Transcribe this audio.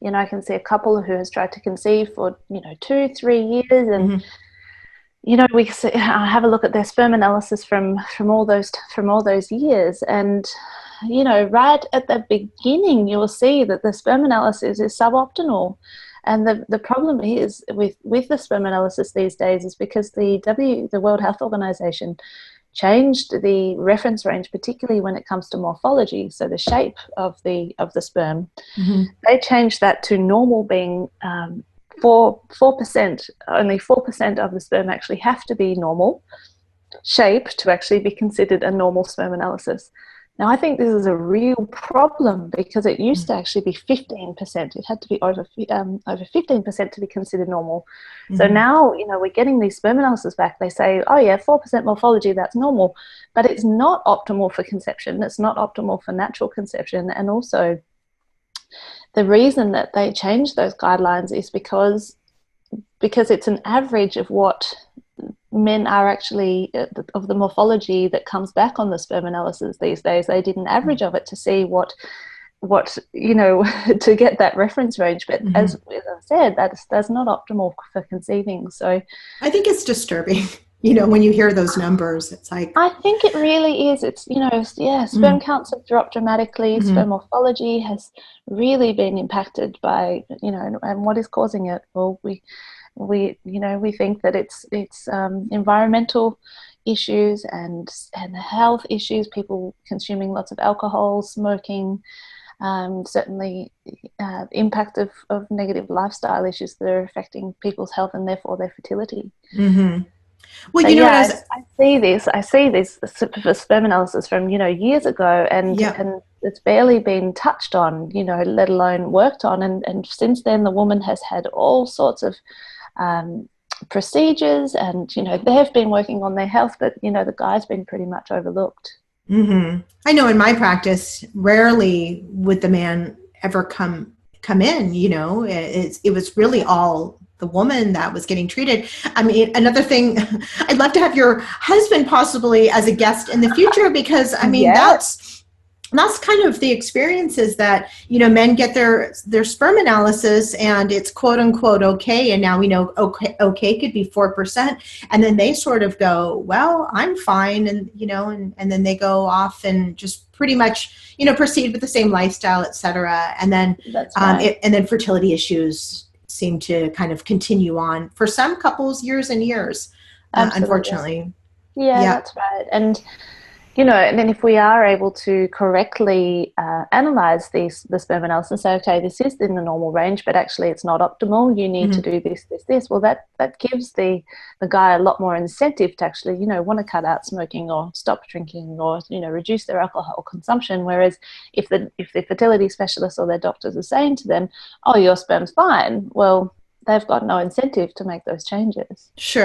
I can see a couple who has tried to conceive for, 2-3 years, and I have a look at their sperm analysis from all those years, and right at the beginning, you will see that the sperm analysis is suboptimal. And the problem is with the sperm analysis these days is because the World Health Organization changed the reference range, particularly when it comes to morphology, so the shape of the sperm. Mm-hmm. They changed that to normal being 4%. Only 4% of the sperm actually have to be normal shape to actually be considered a normal sperm analysis. Now, I think this is a real problem because it used to actually be 15%. It had to be over 15% to be considered normal. Mm-hmm. So now, we're getting these sperm analysis back. They say, oh yeah, 4% morphology, that's normal. But it's not optimal for conception. It's not optimal for natural conception. And also, the reason that they changed those guidelines is because it's an average of what men are actually, of the morphology that comes back on the sperm analysis these days. They did an average of it to see what to get that reference range. But mm-hmm. as I said, that's not optimal for conceiving. So I think it's disturbing. When you hear those numbers, it's like, I think it really is. It's, sperm counts have dropped dramatically. Mm-hmm. Sperm morphology has really been impacted by, and what is causing it? Well, we think that it's environmental issues and health issues, people consuming lots of alcohol, smoking, certainly impact of negative lifestyle issues that are affecting people's health and therefore their fertility. Mm-hmm. Well, I see this for sperm analysis from, years ago, and it's barely been touched on, let alone worked on. And since then, the woman has had all sorts of procedures, and, they've been working on their health, but, the guy's been pretty much overlooked. Mm-hmm. I know in my practice, rarely would the man ever come in, it was really all the woman that was getting treated. I mean, another thing, I'd love to have your husband possibly as a guest in the future, because I mean, that's kind of the experiences that, men get their sperm analysis and it's quote unquote okay. And now we know okay could be 4%. And then they sort of go, well, I'm fine. And, and then they go off and just pretty much, proceed with the same lifestyle, et cetera. And then, that's right. And then fertility issues seem to kind of continue on for some couples years and years, unfortunately. Yeah, that's right. And, and then if we are able to correctly analyze the sperm analysis and say, okay, this is in the normal range, but actually it's not optimal, you need to do this. Well, that gives the guy a lot more incentive to actually, want to cut out smoking or stop drinking or, reduce their alcohol consumption. Whereas if the fertility specialist or their doctors are saying to them, oh, your sperm's fine, well, they've got no incentive to make those changes. Sure.